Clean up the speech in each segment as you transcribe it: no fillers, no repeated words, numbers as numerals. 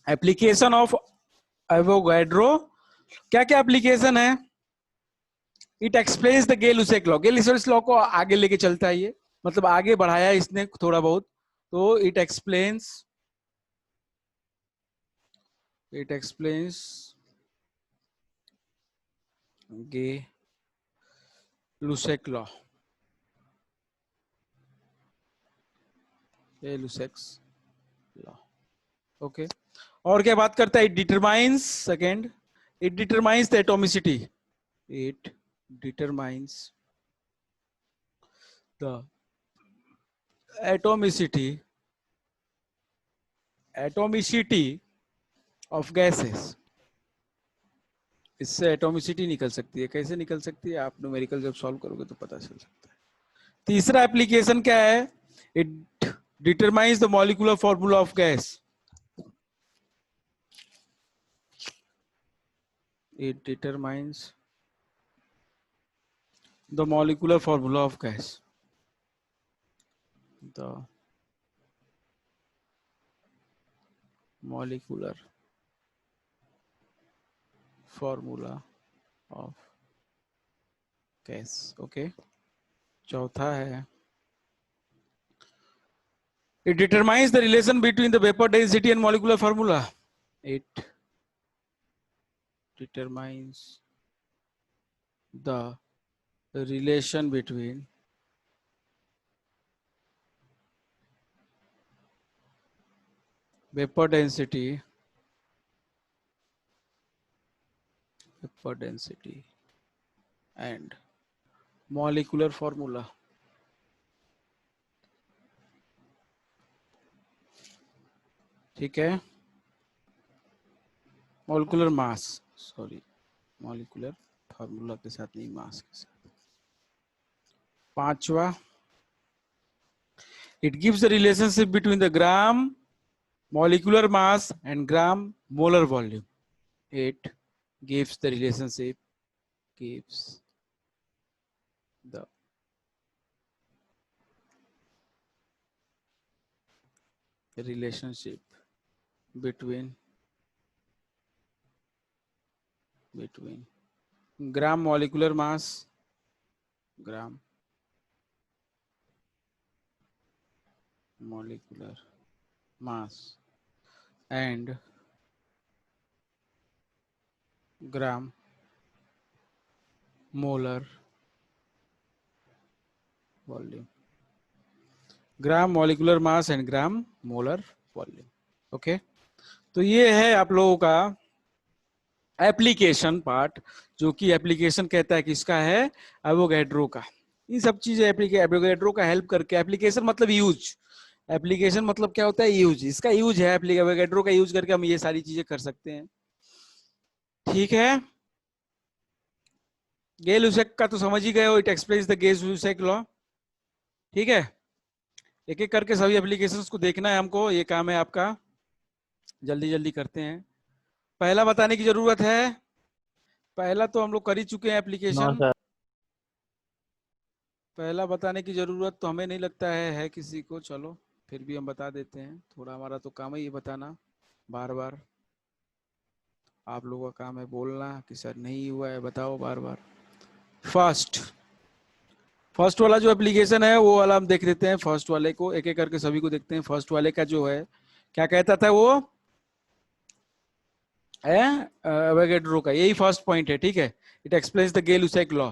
Application of Avogadro, क्या क्या application है? It explains the Gay Lussac law, Gay Lussac law को आगे लेके चलता है ये, मतलब आगे बढ़ाया इसने थोड़ा बहुत, तो it explains Gay Lussac law, Gay Lussac's law. Okay, और क्या बात करता है? It determines, second, it determines the atomicity, it determines the atomicity of gases. इससे एटोमिसिटी निकल सकती है, कैसे निकल सकती है? आप न्यूमेरिकल जब सॉल्व करोगे तो पता चल सकता है। तीसरा एप्लीकेशन क्या है? It determines the molecular formula of gas, it determines the molecular formula of gas, the molecular formula of gas। Okay, चौथा है it determines the relation between the vapor density and molecular formula, it determines the relation between vapor density and molecular formula। ठीक है, molecular mass, sorry molecular formula के साथ नहीं, मास के साथ। पांचवा, it gives the relationship between the gram molecular mass and gram molar volume, it gives the relationship between gram molecular mass and gram molar volume, gram molecular mass and gram molar volume. Okay, तो ये है आप लोगों का application part, जो कि application कहता है किसका है? एवोगैड्रो का। ये सब चीजें एवोगैड्रो का हेल्प करके, एप्लीकेशन मतलब यूज, एप्लीकेशन मतलब क्या होता है? यूज, इसका यूज है एवोगैड्रो का यूज करके हम ये सारी चीजें कर सकते हैं। ठीक है, गेल-लुसेक का तो समझ ही गए हो, it explains the Gay Lussac law. ठीक है, एक एक करके सभी एप्लीकेशंस को देखना है हमको, ये काम है आपका, जल्दी जल्दी करते हैं। पहला बताने की जरूरत है, पहला तो हम लोग कर ही चुके हैं एप्लीकेशन, पहला बताने की जरूरत तो हमें नहीं लगता है किसी को, चलो फिर भी हम बता देते हैं, थोड़ा हमारा तो काम है ये बताना, बार बार आप लोगों का काम है बोलना कि सर नहीं हुआ है, बताओ बार बार। फर्स्ट वाला जो एप्लीकेशन है वो वाला हम देख लेते हैं, फर्स्ट वाले को एक एक करके सभी को देखते हैं। फर्स्ट वाले का जो है क्या कहता था वो एवोगैड्रो का, यही फर्स्ट पॉइंट है। ठीक है, it explains the Gay Lussac law.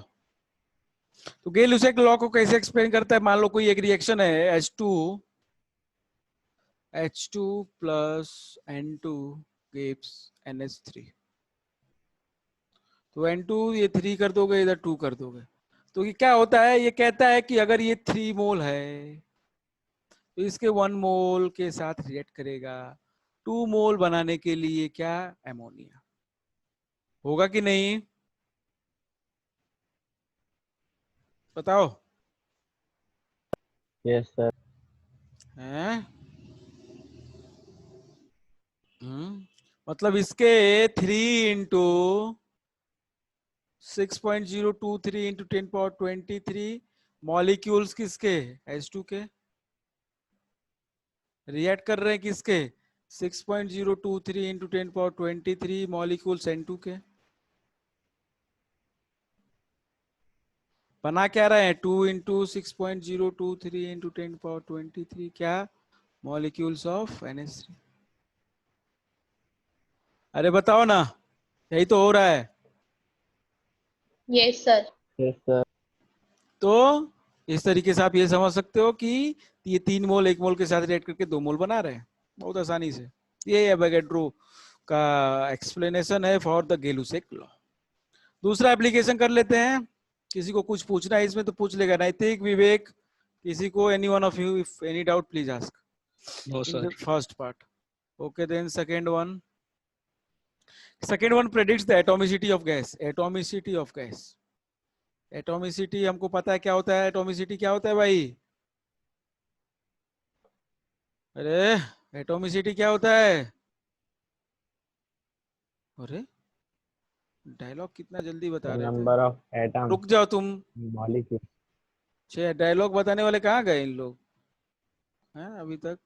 तो गेल-लुसेक लॉ को कैसे एक्सप्लेन करता है? मान लो कोई एक रिएक्शन है H2 plus N2 gives NH3, तो N2 ये 3 कर दोगे, इधर 2 कर दोगे, तो ये क्या होता है? ये कहता है कि अगर ये 3 मोल है तो इसके 1 मोल के साथ रिएक्ट करेगा 2 मोल बनाने के लिए क्या? एमोनिया। होगा कि नहीं? बताओ। Yes sir. हैं? मतलब इसके 3 इंटू 6.023 इंटू 10⁻23 मॉलिक्यूल्स किसके? H2 के रिएक्ट कर रहे हैं किसके? 6.023 इंटू 10⁻23 मॉलिक्यूल्स N2 के बना क्या रहे हैं, 2 इंटू 6.023 इंटू 10⁻23 क्या, मॉलिक्यूल्स ऑफ NH3। अरे बताओ ना, यही तो हो रहा है। Yes sir. Yes sir. तो इस तरीके से आप ये समझ सकते हो कि ये 3 मोल 1 मोल के साथ रिएक्ट करके 2 मोल बना रहे हैं बहुत आसानी से। ये एवोगैड्रो का एक्सप्लेनेशन है फॉर द गेलुसेक लॉ। दूसरा एप्लीकेशन कर लेते हैं। किसी को कुछ पूछना है इसमें तो पूछ लेगा, नैतिक, विवेक, किसी को, any one of you, if any doubt please ask no in sir. The first part. Okay then second one, predicts the atomicity of gas. Atomicity of gas, atomicity हमको पता है क्या होता है। एटॉमिसिटी क्या होता है भाई? अरे एटॉमिसिटी क्या होता है? अरे डायलॉग कितना जल्दी बता रहे थे, नंबर ऑफ एटम रुक जाओ तुम। मॉलिक्यूल। छे डायलॉग बताने वाले कहाँ गए इन लोग हैं अभी तक?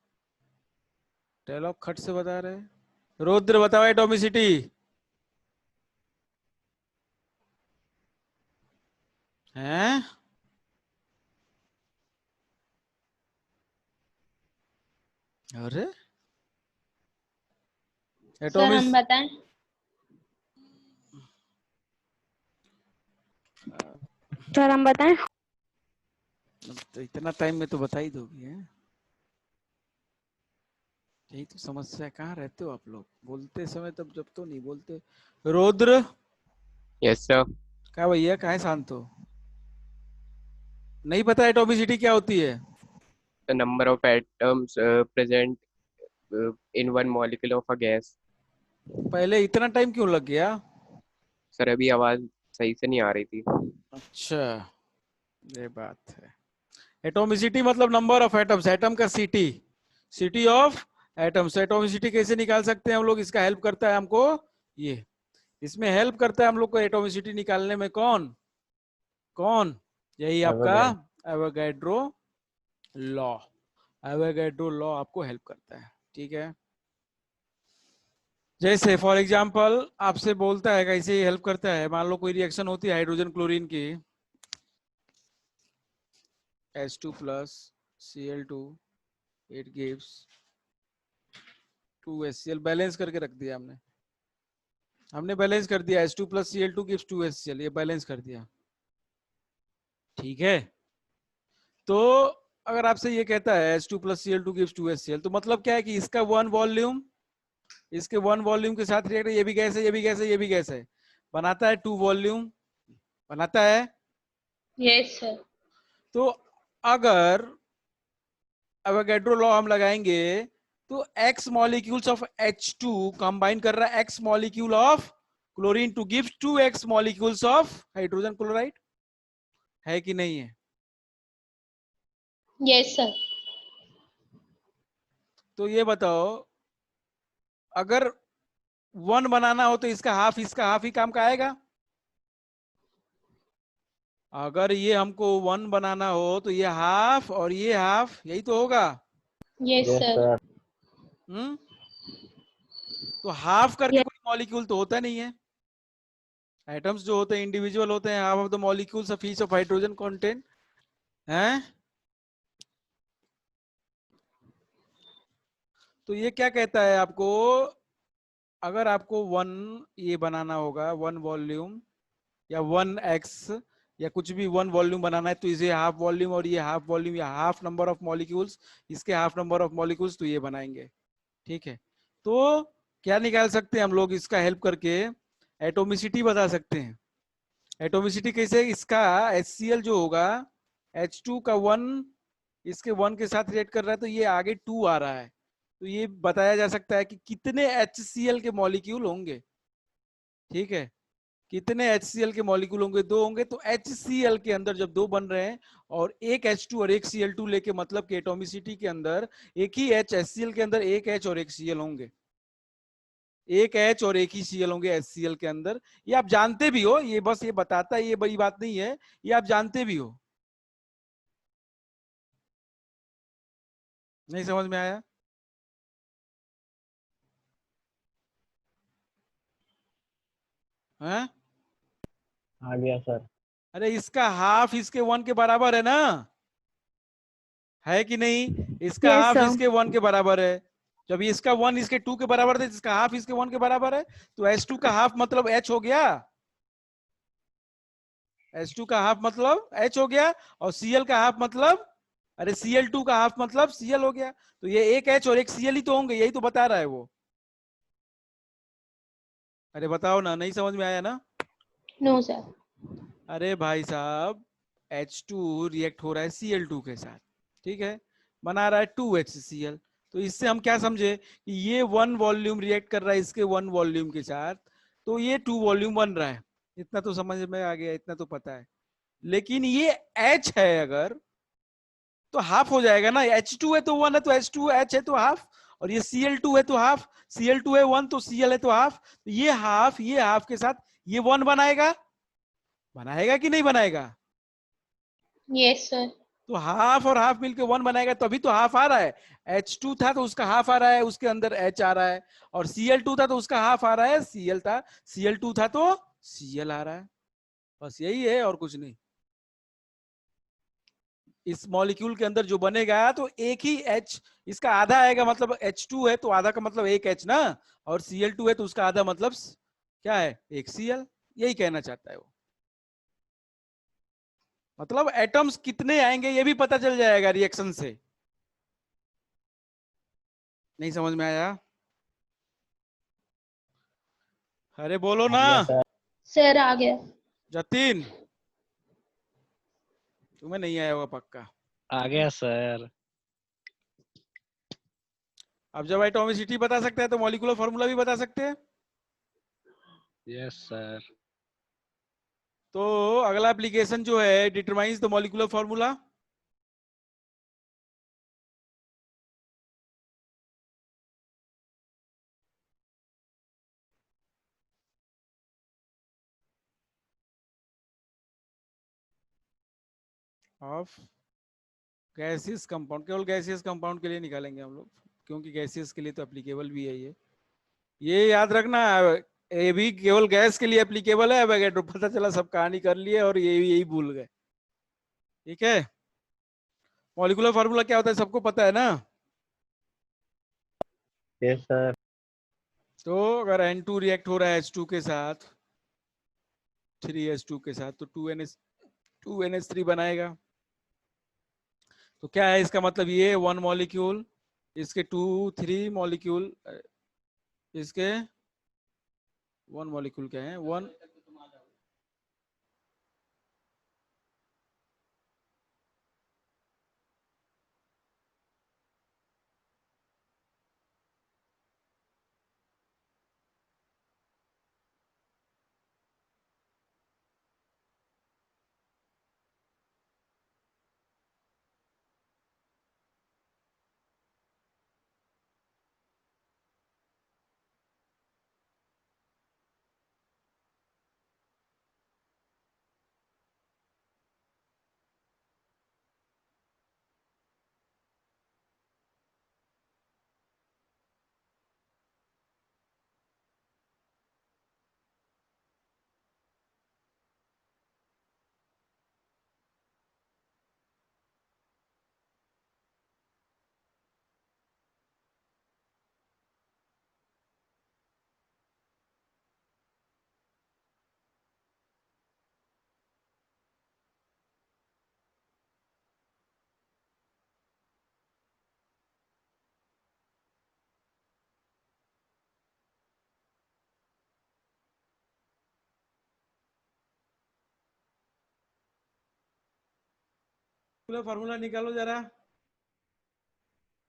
डायलॉग खट से बता रहे हैं। रुद्र बताओ एटॉमिसिटी हैं। अरे सर हम एटॉमिस बताएं? सर हम बताएं? तो इतना टाइम में तो बता ही दोगी है। यही तो समस्या है, कहाँ रहते हो आप लोग बोलते समय, तब जब तो नहीं बोलते। Rudra yes sir. क्या भैया, कहाँ शांत हो? नहीं पता एटॉमिसिटी क्या होती है? The number of atoms present in one molecule of a gas. पहले इतना टाइम क्यों लग गया? सर अभी आवाज सही से नहीं आ रही थी। अच्छा ये बात है। एटॉमिसिटी मतलब नंबर ऑफ एटम्स, एटम का city, city of atoms. Atomicity कैसे निकाल सकते हैं हम लोग? इसका हेल्प करता है हमको ये, इसमें हेल्प करता है हम लोग को एटॉमिसिटी निकालने में कौन कौन? यही आपका Avogadro. Avogadro law. Avogadro law आपको हेल्प करता है, ठीक है। जैसे फॉर एग्जांपल आपसे बोलता है कैसे हेल्प करता है, मान लो कोई रिएक्शन होती है हाइड्रोजन क्लोरीन की, H2 plus Cl2, it gives 2HCl। Balance करके रख दिया हमने, हमने बैलेंस कर दिया, H2 plus Cl2 gives 2HCl, ये बैलेंस कर दिया, ठीक है। तो अगर आपसे ये कहता है H2 plus Cl2 gives 2HCl, तो मतलब क्या है कि इसका वन वॉल्यूम, इसके वन वॉल्यूम के साथ रिएक्ट, ये भी गैस है, ये भी गैस है, ये भी गैस है, बनाता है 2 वॉल्यूम, बनाता है। Yes sir. तो अगर एवोगैड्रो लॉ हम लगाएंगे तो x molecules of H2 combine कर रहा है x molecule of chlorine to give 2x molecules of hydrogen chloride, है कि नहीं है? Yes sir. तो ये बताओ, अगर वन बनाना हो तो इसका हाफ ही काम का आएगा। अगर ये हमको वन बनाना हो तो ये हाफ और ये हाफ, यही तो होगा। Yes yes sir. सर। हम्म, तो हाफ करके कोई मॉलिक्यूल तो होता नहीं है। एटम्स जो होते हैं इंडिविजुअल होते हैं, half of the molecules of each of hydrogen content हैं। तो ये क्या कहता है आपको, अगर आपको वन ये बनाना होगा, वन वॉल्यूम या वन एक्स या कुछ भी वन वॉल्यूम बनाना है, तो इसे हाफ वॉल्यूम और ये हाफ वॉल्यूम या हाफ नंबर ऑफ मॉलिक्यूल्स, इसके हाफ नंबर ऑफ मॉलिक्यूल्स, तो ये बनाएंगे, ठीक है। तो क्या निकाल सकते हैं हम लोग इसका हेल्प करके? एटोमिसिटी बता सकते हैं। एटोमिसिटी कैसे? इसका HCl जो होगा, H2 का वन इसके वन के साथ रिएक्ट कर रहा है तो ये आगे 2 आ रहा है, तो ये बताया जा सकता है कि कितने HCl के मॉलिक्यूल होंगे, ठीक है। कितने HCl के मॉलिक्यूल होंगे? 2 होंगे। तो HCl के अंदर जब 2 बन रहे हैं और एक H2 और एक Cl2 लेके, मतलब कि एटोमिसिटी के अंदर एक ही H, HCl के अंदर एक H और एक Cl होंगे, एक H और एक ही Cl होंगे HCl के अंदर। ये आप जानते भी हो, ये बस ये बताता है, ये बड़ी बात नहीं है, ये आप जानते भी हो। नहीं समझ में आया? हैं? आ गया सर। अरे इसका हाफ इसके 1 के बराबर है ना, है कि नहीं? इसका Yes, हाफ sir. इसके 1 के बराबर है। जब ये इसका 1 इसके 2 के बराबर है, इसका हाफ इसके 1 के बराबर है, तो H2 का हाफ मतलब H हो गया। H2 का हाफ मतलब H हो गया, और Cl का हाफ मतलब, अरे Cl2 का हाफ मतलब Cl हो गया। तो ये एक H और एक Cl ही तो होंगे, यही तो बता रहा है वो। अरे बताओ ना, नहीं समझ में आया ना? No, sir. अरे भाई साहब, H2 रिएक्ट हो रहा है Cl2 के साथ, ठीक है, बना रहा है 2HCl। तो इससे हम क्या समझे कि ये 1 वॉल्यूम रिएक्ट कर रहा है इसके 1 वॉल्यूम के साथ, तो ये 2 वॉल्यूम बन रहा है। इतना तो समझ में आ गया, इतना तो पता है। लेकिन ये H है अगर, तो हाफ हो जाएगा ना। H2 है तो 1 है तो H2, H है तो हाफ, और ये Cl2 है तो हाफ, Cl2 है 1 तो Cl है तो हाफ। तो ये हाफ के साथ ये 1 बनाएगा, बनाएगा कि नहीं बनाएगा? Yes, sir. तो हाफ और हाफ मिलके 1 बनाएगा, तभी तो हाफ आ रहा है। H2 था तो उसका हाफ आ रहा है, उसके अंदर H आ रहा है, और Cl2 था तो उसका हाफ आ रहा है, Cl था, Cl2 था तो Cl आ रहा है। बस यही है और कुछ नहीं। इस मॉलिक्यूल के अंदर जो बनेगा तो एक ही H, इसका आधा आएगा, मतलब H2 है तो आधा का मतलब एक H ना, और Cl2 है तो उसका आधा मतलब क्या है, एक Cl। यही कहना चाहता है वो। मतलब एटम्स कितने आएंगे ये भी पता चल जाएगा रिएक्शन से। नहीं समझ में आया? अरे बोलो आ ना गया सर। Sir, आ गया. जतिन, तुम्हें नहीं आया होगा पक्का। आ गया सर। अब जब एटॉमिसिटी बता सकते हैं तो मॉलिक्यूलर फॉर्मूला भी बता सकते हैं। Yes sir. तो अगला एप्लीकेशन जो है, determines the molecular formula. Of gaseous compound, केवल गैसियस कंपाउंड के लिए निकालेंगे हम लोग, क्योंकि गैसियस के लिए तो एप्लीकेबल भी है ये याद रखना। ये भी केवल गैस के लिए एप्लीकेबल है। अब पता चला सब कहानी कर लिए और ये यही भूल गए। ठीक है, मॉलिक्यूलर फार्मूला क्या होता है सबको पता है ना? Yes sir. तो अगर N2 रिएक्ट हो रहा है H2 के साथ, 3H2 के साथ, तो 2NH3 बनाएगा। तो क्या है इसका मतलब, ये 1 मॉलिक्यूल, इसके 2 3 मॉलिक्यूल, इसके 1 मॉलिक्यूल क्या है, 1। फार्मूला निकालो जरा,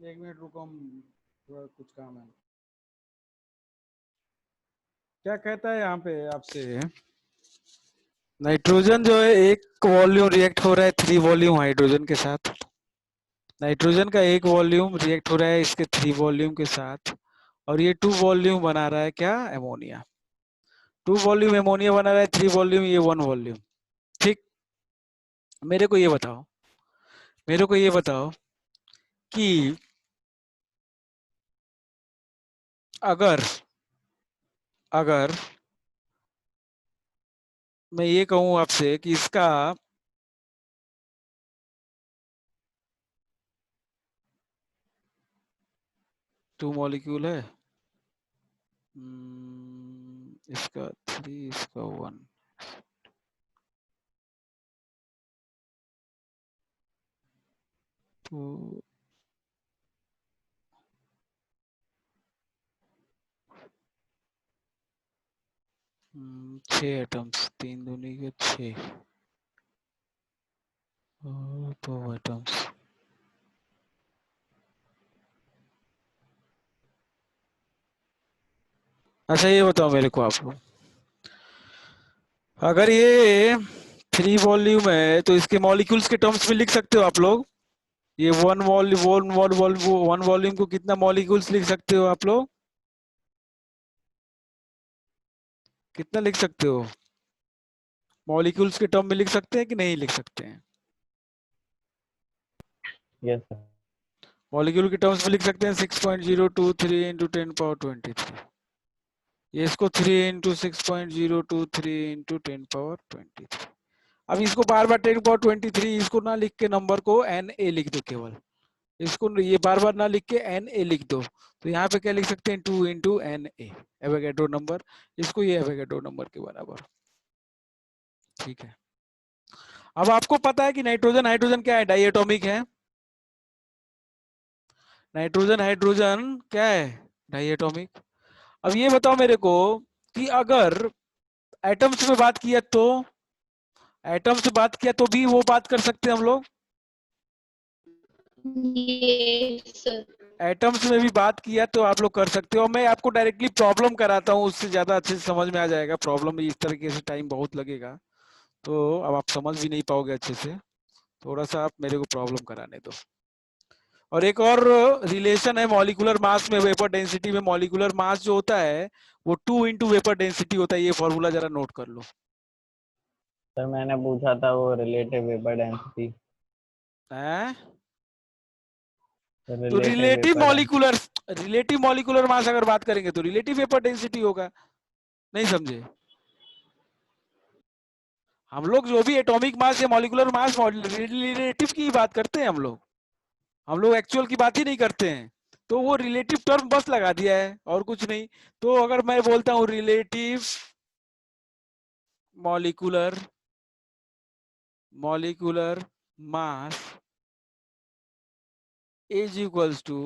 1 मिनट रुको, हम थोड़ा कुछ काम है। क्या कहता है यहाँ पे आपसे, नाइट्रोजन जो है 1 वॉल्यूम रिएक्ट हो रहा है 3 वॉल्यूम हाइड्रोजन के साथ। नाइट्रोजन का 1 वॉल्यूम रिएक्ट हो रहा है इसके 3 वॉल्यूम के साथ, और ये 2 वॉल्यूम बना रहा है क्या, एमोनिया। 2 वॉल्यूम एमोनिया बना रहा है, 3 वॉल्यूम, ये 1 वॉल्यूम। ठीक, मेरे को ये बताओ, मेरे को ये बताओ कि अगर अगर मैं ये कहूं आपसे कि इसका टू मॉलिक्यूल है, इसका 3, इसका 1, तो 6 एटम्स, 3 दूनी के 6 और 2 एटम्स। अच्छा ये बताओ मेरे को आप लोग, अगर ये 3 वॉल्यूम है तो इसके मॉलिक्यूल्स के टर्म्स में लिख सकते हो आप लोग? ये वन वॉल्यूम को कितना मॉलिक्यूल्स लिख सकते हो आप लोग? कितना लिख सकते हो? मॉलिक्यूल्स के टर्म में लिख सकते हैं कि नहीं लिख सकते हैं? Yes sir. मॉलिक्यूल के टर्म्स में लिख सकते हैं 6.023 इंटू 10^23। ये इसको 3 इंटू 6.023 इंटू 10^23। अब इसको बार बार 10^23 इसको ना लिख के नंबर को Na लिख दो केवल, इसको ये बार बार ना लिख के Na लिख दो, तो यहाँ पे क्या लिख सकते हैं 2 इंटू Na, एवोगैड्रो नंबर, इसको ये एवोगैड्रो नंबर के बराबर। ठीक है, अब आपको पता है कि नाइट्रोजन हाइड्रोजन क्या है? डाइएटॉमिक है। नाइट्रोजन हाइड्रोजन क्या है? डाइएटॉमिक। अब ये बताओ मेरे को कि अगर एटम्स में बात किया तो, एटम्स से बात किया तो भी वो बात कर सकते हैं हम लोग? Yes, sir. एटम्स में भी बात किया तो आप लोग कर सकते हो। मैं आपको डायरेक्टली प्रॉब्लम कराता हूँ, उससे ज्यादा अच्छे से समझ में आ जाएगा। प्रॉब्लम में इस तरीके से टाइम बहुत लगेगा, तो अब आप समझ भी नहीं पाओगे अच्छे से। थोड़ा सा आप मेरे को प्रॉब्लम कराने दो। और एक और रिलेशन है मॉलिक्यूलर मास में वेपर डेंसिटी में। मॉलिक्यूलर मास जो होता है वो 2 इंटू वेपर डेंसिटी होता है। ये फॉर्मूला जरा नोट कर लो। सर मैंने पूछा था वो रिलेटिव वेपर डेंसिटी। है तो relative vapour density. Relative molecular मास अगर बात करेंगे तो रिलेटिव वेपर डेंसिटी होगा। नहीं समझे? हम लोग जो भी एटॉमिक मास या मॉलिक्यूलर मास रिलेटिव की बात करते हैं। हम लोग एक्चुअल की बात ही नहीं करते हैं। तो वो रिलेटिव टर्म बस लगा दिया है और कुछ नहीं। तो अगर मैं बोलता हूँ relative molecular mass is equals to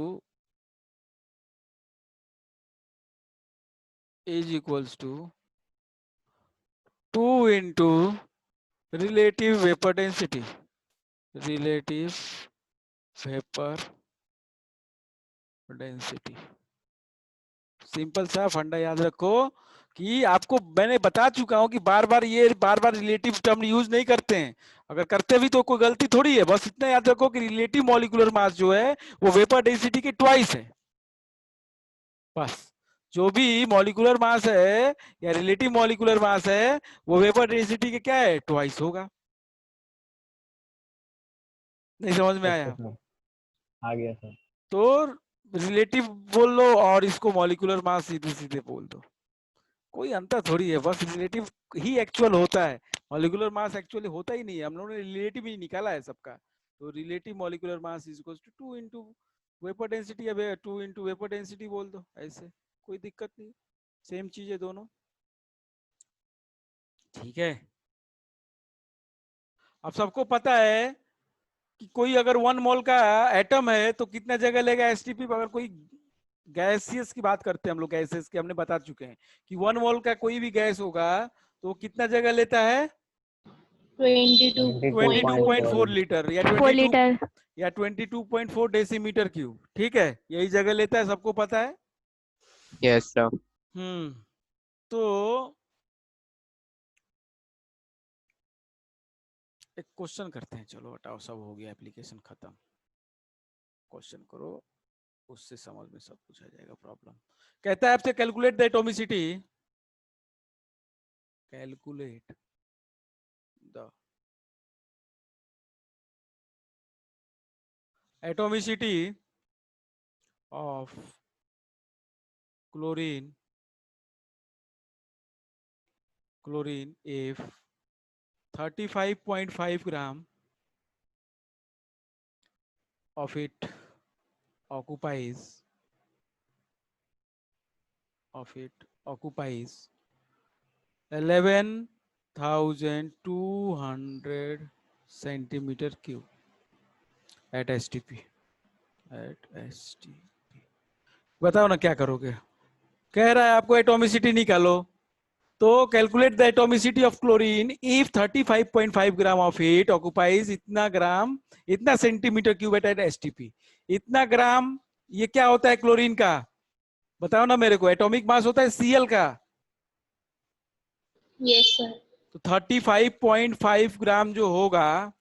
2 into relative vapour density. Relative vapour density. Simple सा फंडा याद रखो कि आपको मैंने बता चुका हूं कि बार बार रिलेटिव टर्म यूज नहीं करते हैं। अगर करते भी तो कोई गलती थोड़ी है। बस इतना याद रखो कि रिलेटिव मॉलिक्यूलर मास जो है वो वेपर डेंसिटी के ट्वाइस है। बस, जो भी मॉलिक्यूलर मास है या रिलेटिव मॉलिक्यूलर मास है वो वेपर डेंसिटी के क्या है? ट्वाइस होगा। नहीं समझ में ओके आया? सर, आ गया सर। तो रिलेटिव बोल लो और इसको मॉलिक्यूलर मास सीधे सीधे बोल दो। कोई अंतर थोड़ी है, बस रिलेटिव ही एक्चुअल होता है। मॉलिक्यूलर मास एक्चुअली होता ही नहीं है। हम लोगों ने रिलेटिव ही निकाला है सबका। तो relative molecular mass is equal to 2 into vapour density. अब 2 इंटू वेपर डेंसिटी बोल दो, ऐसे कोई दिक्कत नहीं। सेम चीज है दोनों। ठीक है, अब सबको पता है कि कोई अगर 1 मोल का एटम है तो कितना जगह लेगा एसटीपी। अगर कोई गैसियस की बात करते हैं हम लोग, गैसेस की हमने बता चुके हैं कि 1 मोल का कोई भी गैस होगा तो वो कितना जगह लेता है? 22.4. 22.4 लीटर या 4 22 liter. या 22.4 डेसीमीटर क्यूब। ठीक है, यही जगह लेता है, सबको पता है। Yes, sir. तो एक क्वेश्चन करते हैं। चलो हटाओ, सब हो गया, एप्लीकेशन खत्म। क्वेश्चन करो, उससे समझ में सब कुछ आ जाएगा। प्रॉब्लम कहता है आपसे calculate the atomicity, calculate the atomicity of chlorine if 35.5 gram of it occupies 11,200 centimeter cube at STP. बताओ ना क्या करोगे? कह रहा है आपको एटॉमिसिटी निकालो, तो calculate the atomicity of chlorine if 35.5 gram of it occupies इतना ग्राम इतना सेंटीमीटर क्यूब एट एसटीपी। इतना ग्राम ये क्या होता है क्लोरीन का? बताओ ना मेरे को। एटॉमिक मास होता है सीएल का। Yes sir. तो 35.5 ग्राम जो होगा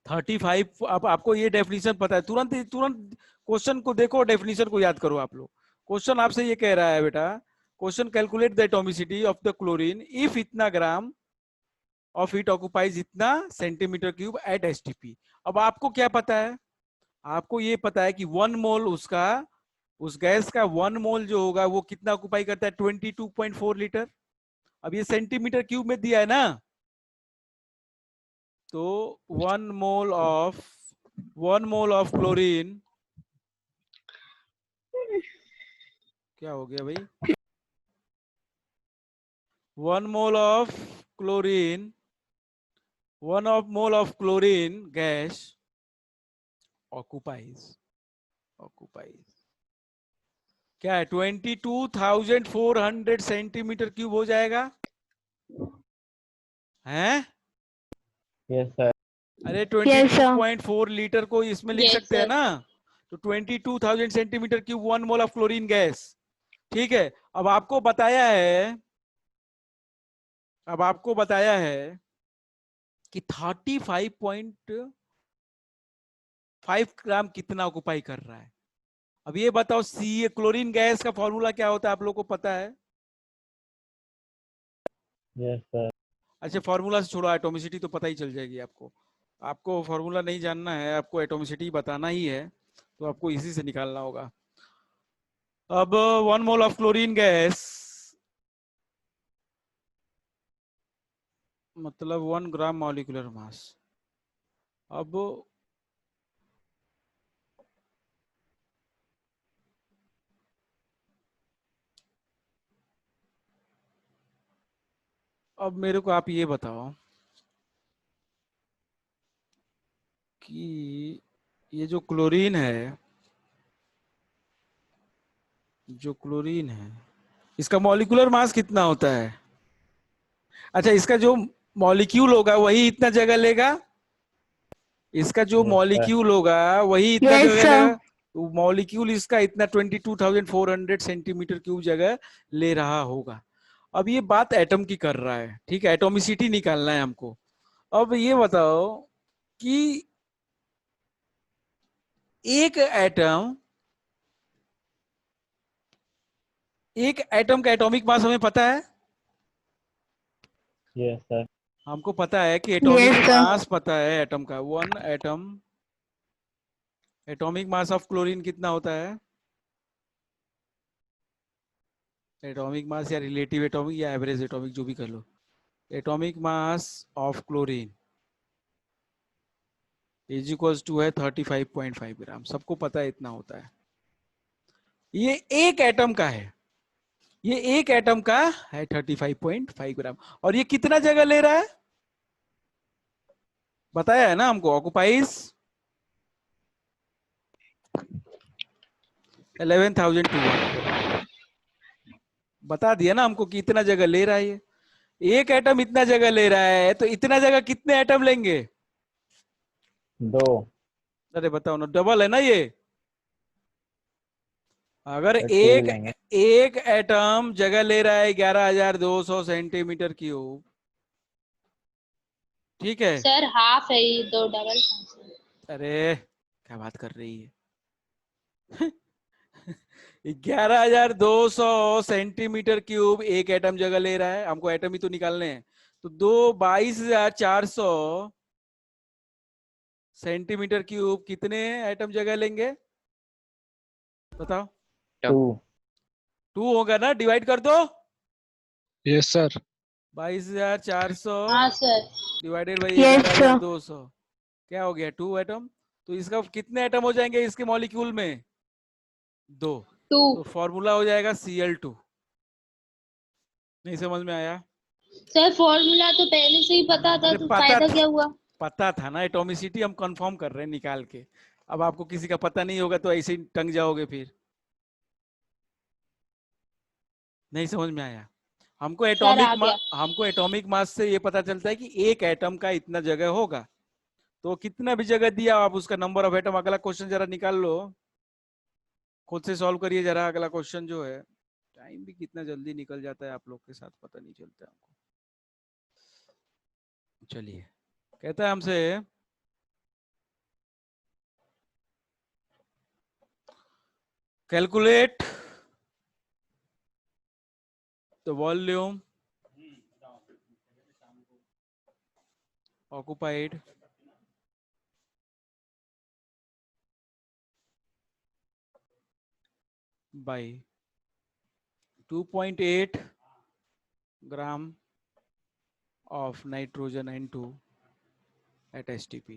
35। अब आपको ये डेफिनेशन पता है, तुरंत तुरंत क्वेश्चन को देखो, डेफिनेशन को याद करो आप लोग। क्वेश्चन आपसे ये कह रहा है बेटा, question calculate the atomicity of the chlorine if इतना ग्राम ऑफ इट ऑक्युपाइज इतना सेंटीमीटर क्यूब एट एसटीपी। अब आपको क्या पता है? आपको ये पता है कि 1 मोल उसका, उस गैस का 1 मोल जो होगा वो कितना ऑक्युपाई करता है? 22.4 लीटर। अब ये सेंटीमीटर क्यूब में दिया है ना, तो 1 मोल ऑफ क्लोरीन, क्या हो गया भाई? 1 mole of chlorine, 1 mole of chlorine gas occupies क्या है? 22,400 सेंटीमीटर क्यूब हो जाएगा, हैं? Yes sir. अरे Yes, sir. 22.4 लीटर को इसमें लिख Yes, सकते हैं sir. ना, तो 22,000 centimetre cube 1 mole of chlorine gas. ठीक है। अब आपको बताया है कि 35.5 ग्राम कितना ऑक्युपाई कर रहा है। अब ये बताओ, सी क्लोरीन गैस का फॉर्मूला क्या होता है? आप लोग को पता है? Yes sir. अच्छा, फॉर्मूला से छोड़ो, एटॉमिसिटी तो पता ही चल जाएगी आपको। आपको फॉर्मूला नहीं जानना है, आपको एटॉमिसिटी बताना ही है, तो आपको इसी से निकालना होगा। अब 1 मोल ऑफ क्लोरीन गैस मतलब 1 ग्राम मॉलिक्यूलर मास। अब मेरे को आप ये बताओ कि ये जो क्लोरीन है इसका मॉलिक्यूलर मास कितना होता है? अच्छा, इसका जो मॉलिक्यूल होगा वही इतना जगह लेगा, इसका जो Yes, मॉलिक्यूल होगा वही इतना Yes, जगह sir. लेगा। तो मॉलिक्यूल इसका इतना 22,400 सेंटीमीटर क्यूब जगह ले रहा होगा। अब ये बात एटम की कर रहा है, ठीक है, एटॉमिसिटी निकालना है हमको। अब ये बताओ कि एक एटम का एटॉमिक मास हमें पता है? Yes sir. हमको पता है कि एटॉमिक Yes, sir. मास पता है एटम का। 1 atom, atomic mass of chlorine कितना होता है? एटॉमिक मास या रिलेटिव एटॉमिक या एवरेज एटॉमिक, जो भी कर लो। Atomic mass of chlorine is equals to है 35.5 ग्राम। सबको पता है इतना होता है। ये एक एटम का है, ये एक एटम का है 35.5 ग्राम। और ये कितना जगह ले रहा है? बताया है ना हमको, ऑक्युपाइज 11,200। बता दिया ना हमको कि इतना जगह ले रहा है। ये एक एटम इतना जगह ले रहा है, तो इतना जगह कितने एटम लेंगे? 2। अरे बताओ ना, डबल है ना ये। अगर सर 2 एक लेंगे। एक एटम जगह ले रहा है 11,200 सेंटीमीटर क्यूब, ठीक है। सर हाफ है ये, 2 डबल। अरे क्या बात कर रही है? 11,200 सेंटीमीटर क्यूब एक एटम जगह ले रहा है। हमको एटम ही तो निकालने हैं। तो 22,400 सेंटीमीटर क्यूब कितने एटम जगह लेंगे? बताओ। 2। 2 होगा ना, डिवाइड कर दो। Yes sir. 22,400 हाँ सर। डिवाइडेड बाई Yes, 11,200 क्या हो गया 2 एटम। तो इसका कितने एटम हो जाएंगे इसके मॉलिक्यूल में 2। 2 तो फॉर्मूला हो जाएगा Cl2। नहीं समझ में आया? सर फॉर्मूला तो पहले से ही पता था, अरे तो फायदा क्या हुआ? पता था ना, एटॉमिसिटी हम कंफर्म कर रहे हैं निकाल के। अब आपको किसी का पता नहीं होगा तो ऐसे ही टंग जाओगे फिर। नहीं समझ में आया? सर आ गया। हमको एटॉमिक मास से ये पता चलता है कि एक एटम का इतना जगह होगा। तो कितना भी जगह दिया आप उसका नंबर ऑफ एटम। अगला क्वेश्चन जरा निकाल लो, खुद से सॉल्व करिए जरा अगला क्वेश्चन जो है। टाइम भी कितना जल्दी निकल जाता है आप लोग के साथ पता नहीं चलता हमको। चलिए, कहता है हमसे calculate the volume occupied by 2.8 gram of nitrogen N2 at STP।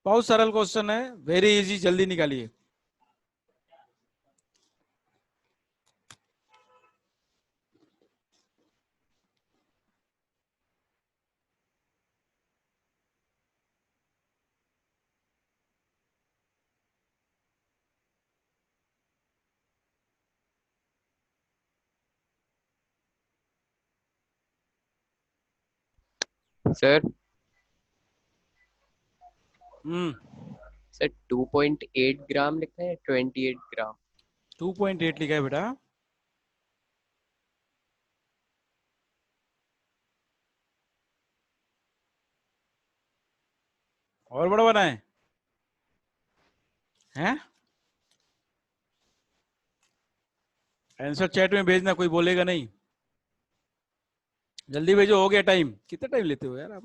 बहुत सरल क्वेश्चन है, वेरी इजी, जल्दी निकालिए। सर हम्म सर 2.8 ग्राम लिखा है 28 ग्राम। 2.8 लिखा है बेटा। और बड़ा बनाए हैं? आंसर चैट में भेजना, कोई बोलेगा नहीं। जल्दी भेजो, हो गया टाइम। कितना टाइम लेते हो यार आप?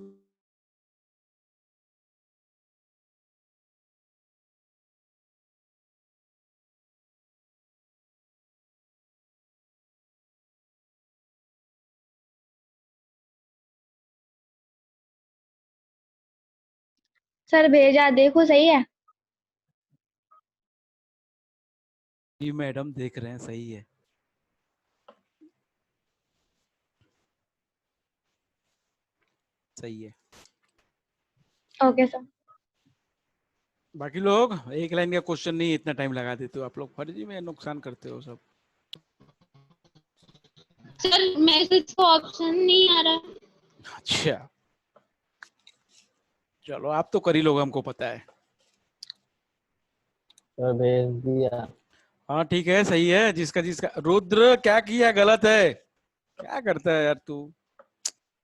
सर भेजा, देखो सही है। जी मैडम देख रहे हैं, सही है। सही है। Okay sir. बाकी लोग एक लाइन का क्वेश्चन नहीं, इतना टाइम लगा देते हो आप लोग, फर्जी में नुकसान करते हो सब। सर मैसेज का ऑप्शन नहीं आ रहा। अच्छा चलो, आप तो कर ही लोगे, हमको पता है। सर भेज दिया। हाँ ठीक है, सही है। जिसका जिसका रुद्र क्या किया गलत है? क्या करता है यार तू?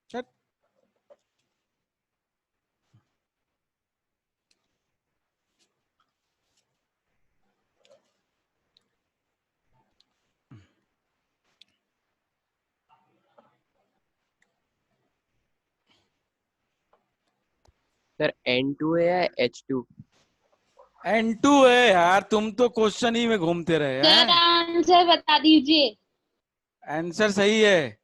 चल। सर N2 है या H2? N2 है यार, तुम तो क्वेश्चन ही में घूमते रहे सर हैं। आंसर बता दीजिए। आंसर सही है।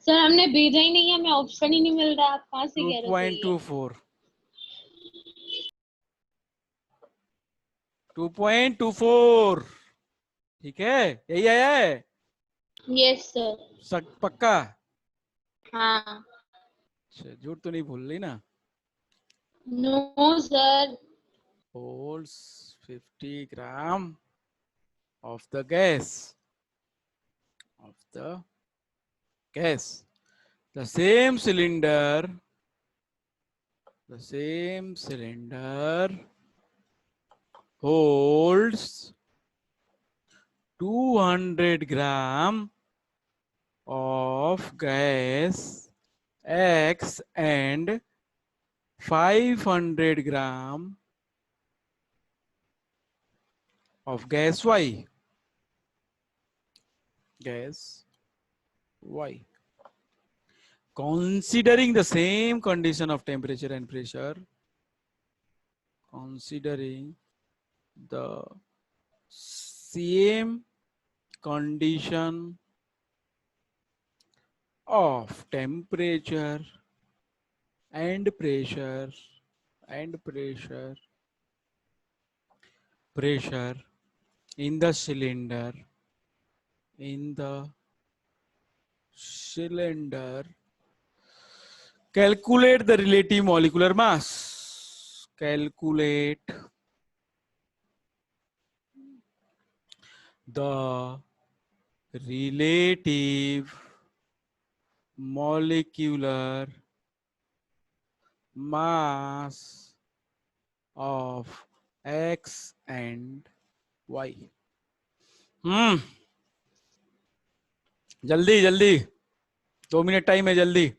सर हमने भेजा ही नहीं है, हमें ऑप्शन ही नहीं मिल रहा, आप कहाँ से कह रहे हो सही है? 2.24। 2.24 ठीक है, यही आया है। Yes sir. पक्का? हाँ। अच्छा, झूठ तो नहीं बोल रही ना? No sir. holds 50 gram of the gas. The same cylinder holds 200 gram of gas X and 500 gram of gas Y. Considering the same condition of temperature and pressure, considering the same condition of temperature and pressure in the cylinder calculate the relative molecular mass. Calculate the relative molecular mass of X and Y. जल्दी जल्दी, 2 minute time है, जल्दी।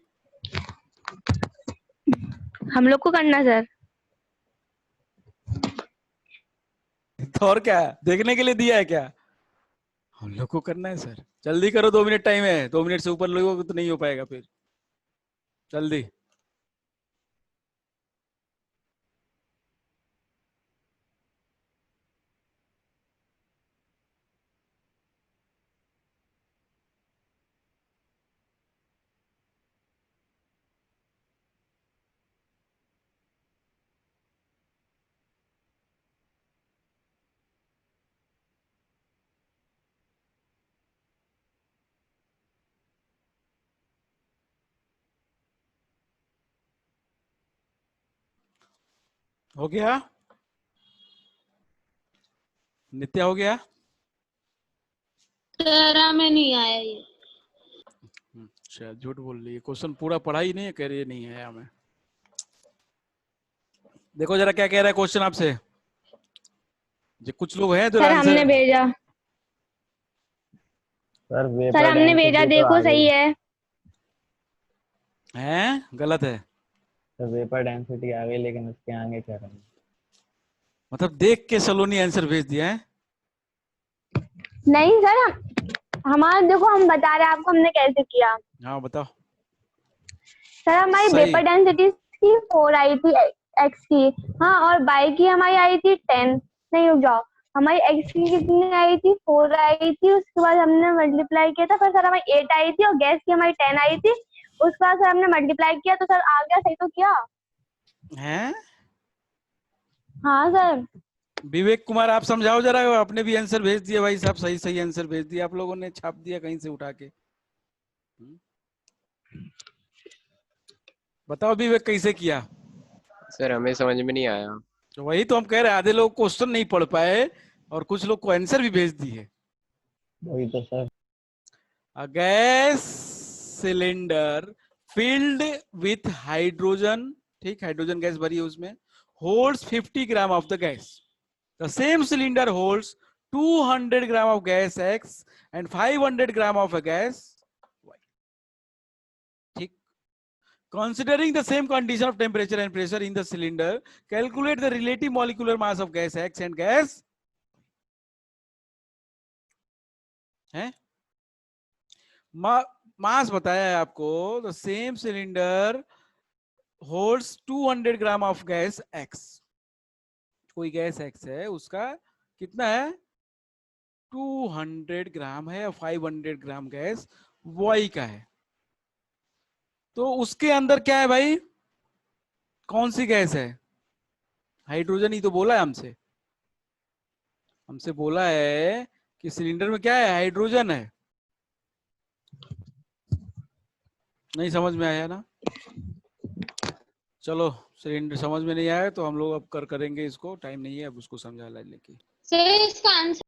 हम लोग को करना sir? तो और क्या, देखने के लिए दिया है क्या? हम लोग को करना है सर, जल्दी करो, 2 मिनट टाइम है। 2 मिनट से ऊपर लोगों तो नहीं हो पाएगा फिर, जल्दी। हो गया? नित्या हो गया? तेरा में नहीं आया ये। अच्छा, झूठ बोल रही है, क्वेश्चन पूरा पढ़ा ही नहीं है, कह रही है नहीं है हमें। देखो जरा क्या कह रहा है क्वेश्चन आपसे। जो कुछ लोग हैं जो सर हमने भेजा, सर हमने भेजा, देखो सही है। हैं, गलत है। तो वेपर डेंसिटी आ गई, लेकिन उसके आगे क्या करना? मतलब देख के सलोनी आंसर भेज दिया है। नहीं सर, हमारा देखो, हम बता रहे हैं आपको हमने कैसे किया। हाँ बताओ। सर हमारी सही। वेपर डेंसिटी की 4 आई थी एक्स की, हाँ, और बाई की हमारी आई थी 10। नहीं रुक जाओ, हमारी एक्स की कितनी आई थी? 4 आई थी। उसके बाद हमने मल्टीप्लाई किया था, फिर सर हमारी 8 आई थी, और गैस की हमारी 10 आई थी। उसके बाद सर हमने मल्टीप्लाई किया तो सर आ गया। सही तो किया हैं? हाँ सर। विवेक कुमार आप समझाओ जरा, आपने भी आंसर भेज दिया भाई साहब, सही सही आंसर भेज दिया आप लोगों ने, छाप दिया कहीं से उठा के। बताओ विवेक कैसे किया? सर हमें समझ में नहीं आया। तो वही तो हम कह रहे हैं, आधे लोग क्वेश्चन नहीं पढ़ पाए और कुछ लोग को आंसर भी भेज दिए। वही तो sir. A gas cylinder filled with hydrogen, ठीक, हाइड्रोजन गैस भरी है उसमें, holds 50 gram of the gas. The same cylinder holds 200 gram of gas X and 500 gram of a gas Y. ठीक। Considering the same condition of temperature and pressure in the cylinder, calculate the relative molecular mass of gas X and gas है। मास बताया है आपको। The same cylinder holds 200 gram of gas x. कोई gas x है, उसका कितना है? 200 ग्राम है, और 500 ग्राम गैस वाई का है। तो उसके अंदर क्या है भाई? कौन सी गैस है? हाइड्रोजन ही तो बोला है हमसे। हमसे बोला है कि सिलेंडर में क्या है? हाइड्रोजन है। नहीं समझ में आया ना? चलो, सिलेंडर समझ में नहीं आया तो हम लोग अब करेंगे इसको, टाइम नहीं है अब उसको समझा लेने की। सर इसका आंसर